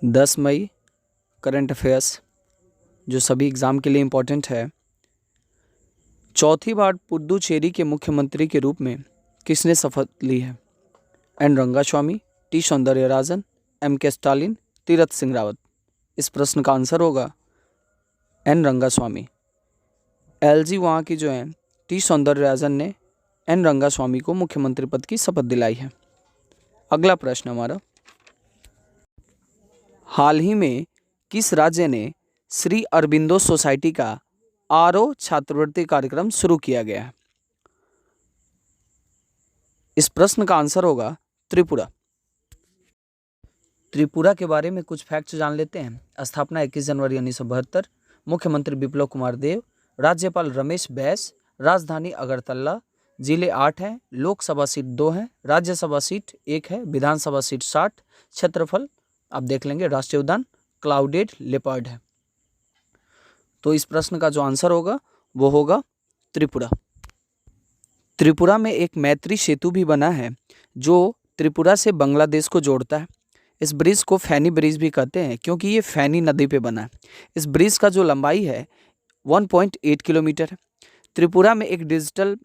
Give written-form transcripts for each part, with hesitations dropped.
10 मई current affairs जो सभी exam के लिए इम्पोर्टेंट है। चौथी बार पुडुचेरी के मुख्यमंत्री के रूप में किसने शपथ ली है? N Rangaswamy, T Soundararajan, M K Stalin, Tirath Singh Rawat. इस प्रश्न का आंसर होगा एन रंगास्वामी। एलजी वहाँ की जो है टी सौंदरराजन ने एन रंगास्वामी को मुख्यमंत्री पद की शपथ दिलाई है। अगला प्रश्न हमारा, हाल ही में किस राज्य ने श्री अरबिंदो सोसाइटी का आरओ छात्रवृत्ति कार्यक्रम शुरू किया गया है? इस प्रश्न का आंसर होगा त्रिपुरा। त्रिपुरा के बारे में कुछ फैक्ट्स जान लेते हैं। स्थापना 21 जनवरी 1972, मुख्यमंत्री बिप्लब कुमार देव, राज्यपाल रमेश बैस, राजधानी अगरतला, जिले 8 हैं, लोकसभा सीट 2 हैं, राज्यसभा सीट 1 है, विधानसभा सीट 60, क्षेत्रफल आप देख लेंगे, राष्ट्रीय उद्यान क्लाउडेड लेपर्ड है। तो इस प्रश्न का जो आंसर होगा वो होगा त्रिपुरा। त्रिपुरा में एक मैत्री सेतु भी बना है जो त्रिपुरा से बांग्लादेश को जोड़ता है। इस ब्रिज को फैनी ब्रिज भी कहते हैं क्योंकि ये फैनी नदी पे बना है। इस ब्रिज का जो लंबाई है 1.8 किलोमीटर है। त्रिपुरा में एक डिजिटल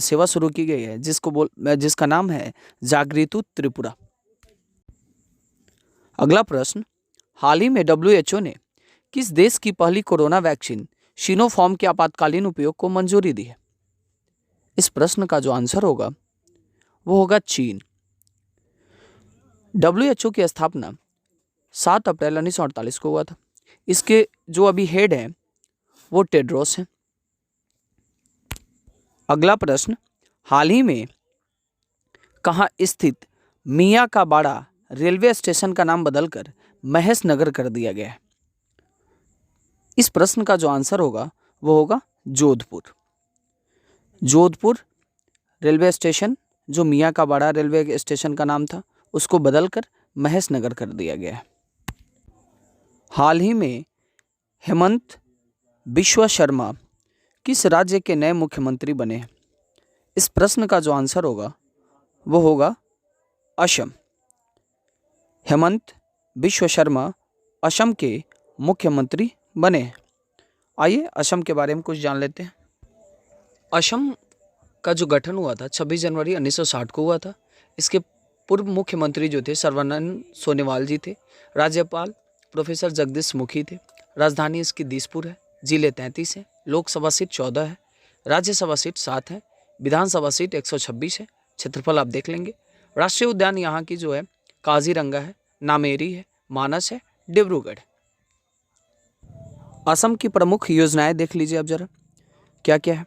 सेवा शुरू की गई है जिसका नाम है जागृति त्रिपुरा। अगला प्रश्न, हाल ही में WHO ने किस देश की पहली कोरोना वैक्सीन सिनोफार्म के आपातकालीन उपयोग को मंजूरी दी है? इस प्रश्न का जो आंसर होगा वो होगा चीन। WHO की स्थापना 7 अप्रैल 1948 को हुआ था। इसके जो अभी हेड हैं वो टेड्रोस हैं। अगला प्रश्न, हाल ही में कहाँ स्थित मियाँ का बाड़ा रेलवे स्टेशन का नाम बदलकर महेश नगर कर दिया गया है? इस प्रश्न का जो आंसर होगा वो होगा जोधपुर। जोधपुर रेलवे स्टेशन जो मियाँ का बाड़ा रेलवे स्टेशन का नाम था उसको बदलकर महेश नगर कर दिया गया है। हाल ही में हेमंत बिश्वा शर्मा किस राज्य के नए मुख्यमंत्री बने हैं? इस प्रश्न का जो आंसर होगा वो होगा असम। हेमंत बिश्वा शर्मा असम के मुख्यमंत्री बने हैं। आइए असम के बारे में कुछ जान लेते हैं। असम का जो गठन हुआ था 26 जनवरी 1960 को हुआ था। इसके पूर्व मुख्यमंत्री जो थे सर्बानंद सोनोवाल जी थे। राज्यपाल प्रोफेसर जगदीश मुखी थे। राजधानी इसकी दिसपुर है। जिले 33 हैं। लोकसभा सीट 14 है। राज्यसभा सीट 7 है। विधानसभा सीट 126 है। क्षेत्रफल आप देख लेंगे। राष्ट्रीय उद्यान यहाँ की जो है काजीरंगा है, नामेरी है, मानस है, डिब्रूगढ़। असम की प्रमुख योजनाएं देख लीजिए आप जरा क्या क्या है।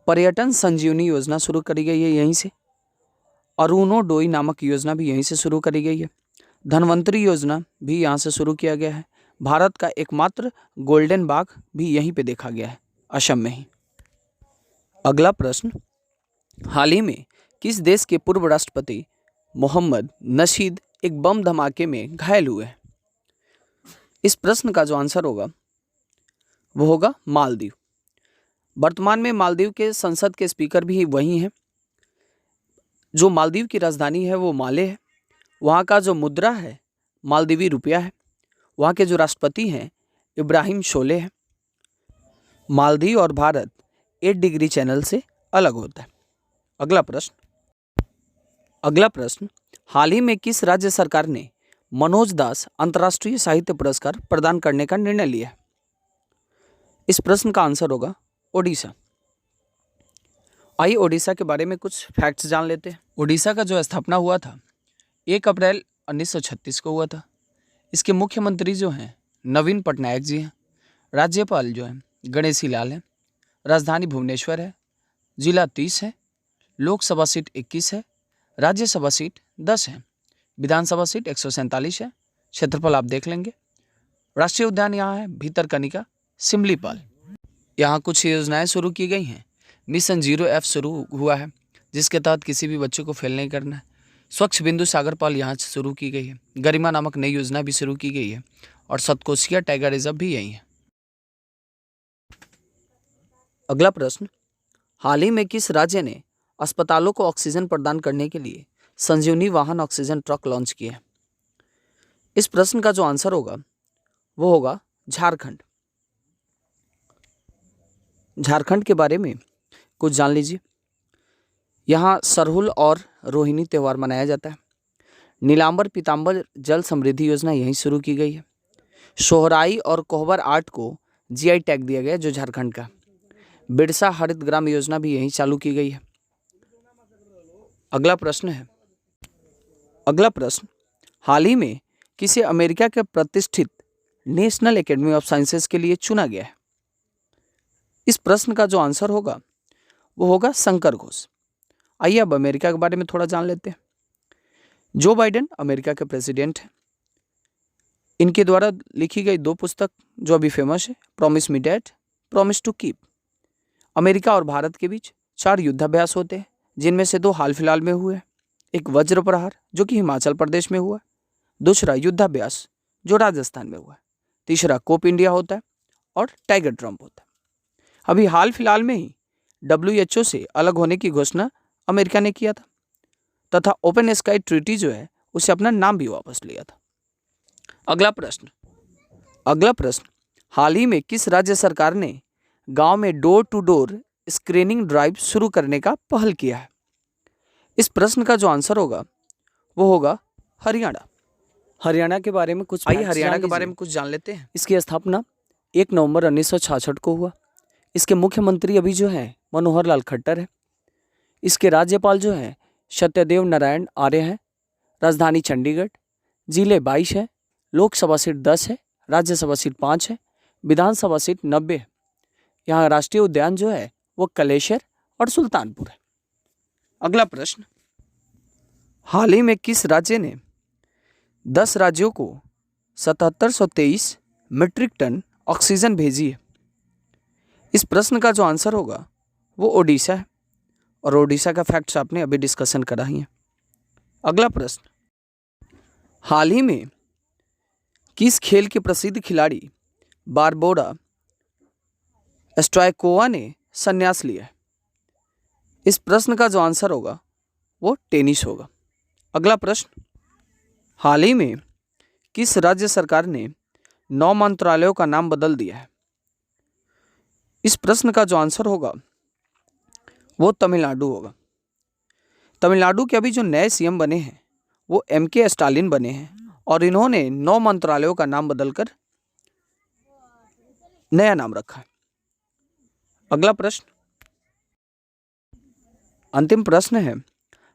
पर्यटन संजीवनी योजना शुरू करी गई है यहीं से। अरुणोदय नामक योजना भी यहीं से शुरू करी गई है। धनवंतरी योजना भी यहाँ से शुरू किया गया है। भारत का एकमात्र गोल्डन बाघ भी यहीं पे देखा गया है, असम में ही। अगला प्रश्न, हाल ही में किस देश के पूर्व राष्ट्रपति मोहम्मद नशीद एक बम धमाके में घायल हुए हैं? इस प्रश्न का जो आंसर होगा वो होगा मालदीव। वर्तमान में मालदीव के संसद के स्पीकर भी वही हैं। जो मालदीव की राजधानी है वो माले है। वहाँ का जो मुद्रा है मालदीवी रुपया है। वहाँ के जो राष्ट्रपति हैं इब्राहिम सोले हैं। मालदीव और भारत 8 डिग्री चैनल से अलग होता है। अगला प्रश्न, हाल ही में किस राज्य सरकार ने मनोज दास अंतर्राष्ट्रीय साहित्य पुरस्कार प्रदान करने का निर्णय लिया है? इस प्रश्न का आंसर होगा ओडिशा। आइए ओडिशा के बारे में कुछ फैक्ट्स जान लेते हैं। ओडिशा का जो स्थापना हुआ था 1 अप्रैल 1936 को हुआ था। इसके मुख्यमंत्री जो हैं नवीन पटनायक जी हैं। राज्यपाल जो हैं गणेशी लाल हैं। राजधानी भुवनेश्वर है। जिला 30 है। लोकसभा सीट 21 है। राज्यसभा सीट 10 है। विधानसभा सीट 147 है। क्षेत्रफल आप देख लेंगे। राष्ट्रीय उद्यान यहाँ है भीतरकनिका, सिमलीपाल। यहाँ कुछ योजनाएं शुरू की गई हैं। मिशन 0F शुरू हुआ है जिसके तहत किसी भी बच्चे को फेल नहीं करना है। स्वच्छ बिंदु सागरपाल यहाँ से शुरू की गई है। गरिमा नामक नई योजना भी शुरू की गई है और सतकोशिया टाइगर रिजर्व भी यही है। अगला प्रश्न, हाल ही में किस राज्य ने अस्पतालों को ऑक्सीजन प्रदान करने के लिए संजीवनी वाहन ऑक्सीजन ट्रक लॉन्च किए हैं? इस प्रश्न का जो आंसर होगा वो होगा झारखंड। झारखंड के बारे में कुछ जान लीजिए। यहाँ सरहुल और रोहिणी त्यौहार मनाया जाता है। नीलांबर पीताम्बर जल समृद्धि योजना यहीं शुरू की गई है। सोहराई और कोहबर आर्ट को जीआई टैग दिया गया जो झारखंड का। बिरसा हरित ग्राम योजना भी यहीं चालू की गई है। अगला प्रश्न हाल ही में किसे अमेरिका के प्रतिष्ठित नेशनल एकेडमी ऑफ साइंसेज के लिए चुना गया है? इस प्रश्न का जो आंसर होगा वो होगा शंकर घोष। आइए अब अमेरिका के बारे में थोड़ा जान लेते हैं। जो बाइडेन अमेरिका के प्रेसिडेंट हैं। इनके द्वारा लिखी गई 2 पुस्तक जो अभी फेमस है, promise me dad, promise to keep. America और भारत के बीच 4 युद्धाभ्यास होते हैं, जिनमें से 2 हाल फिलहाल में हुए। एक वज्र प्रहार जो कि हिमाचल प्रदेश में हुआ, दूसरा युद्धाभ्यास जो राजस्थान में हुआ, तीसरा कोप इंडिया होता है और टाइगर ट्रम्प होता है। अभी हाल फिलहाल में ही WHO से अलग होने की घोषणा अमेरिका ने किया था तथा ओपन स्काई ट्रीटी जो है उसे अपना नाम भी वापस लिया था। अगला प्रश्न हाल ही में किस राज्य सरकार ने गांव में door to door screening drive शुरू करने का पहल किया है? इस प्रश्न का जो आंसर होगा वो होगा हरियाणा। हरियाणा के बारे में कुछ जान लेते हैं। इसकी स्थापना 1 नवंबर 1966 को हुआ। इसके मुख्यमंत्री अभी जो है मनोहर लाल खट्टर है। इसके राज्यपाल जो है सत्यदेव नारायण आर्य हैं। राजधानी चंडीगढ़। जिले 22 है। लोकसभा सीट 10 है। राज्यसभा सीट 5 है। विधानसभा सीट 90 है। यहाँ राष्ट्रीय उद्यान जो है वो कलेश्वर और सुल्तानपुर है। अगला प्रश्न हाल ही में किस राज्य ने 10 राज्यों को 7723 मीट्रिक टन ऑक्सीजन भेजी है? इस प्रश्न का जो आंसर होगा वो ओडिशा है और ओडिशा का फैक्ट्स आपने अभी डिस्कशन करा ही है। अगला प्रश्न हाल ही में किस खेल के प्रसिद्ध खिलाड़ी बारबोरा स्ट्राइकोवा ने संन्यास लिया है? इस प्रश्न का जो आंसर होगा वो टेनिस होगा। अगला प्रश्न हाल ही में किस राज्य सरकार ने 9 मंत्रालयों का नाम बदल दिया है? इस प्रश्न का जो आंसर होगा वो तमिलनाडु होगा। तमिलनाडु के अभी जो नए सीएम बने हैं वो MK स्टालिन बने हैं और इन्होंने 9 मंत्रालयों का नाम बदलकर नया नाम रखा है। अगला प्रश्न अंतिम प्रश्न है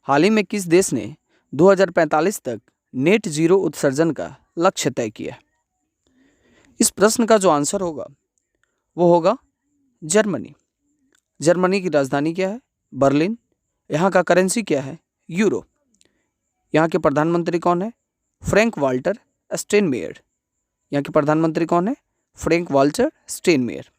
हाल ही में किस देश ने 2045 तक नेट जीरो उत्सर्जन का लक्ष्य तय किया? इस प्रश्न का जो आंसर होगा वो होगा जर्मनी। जर्मनी की राजधानी क्या है? बर्लिन। यहाँ का करेंसी क्या है? यूरो। यहाँ के प्रधानमंत्री कौन है? Frank Walter Steinmeier. यहाँ के प्रधानमंत्री कौन है? Frank Walter स्टेनमेयर।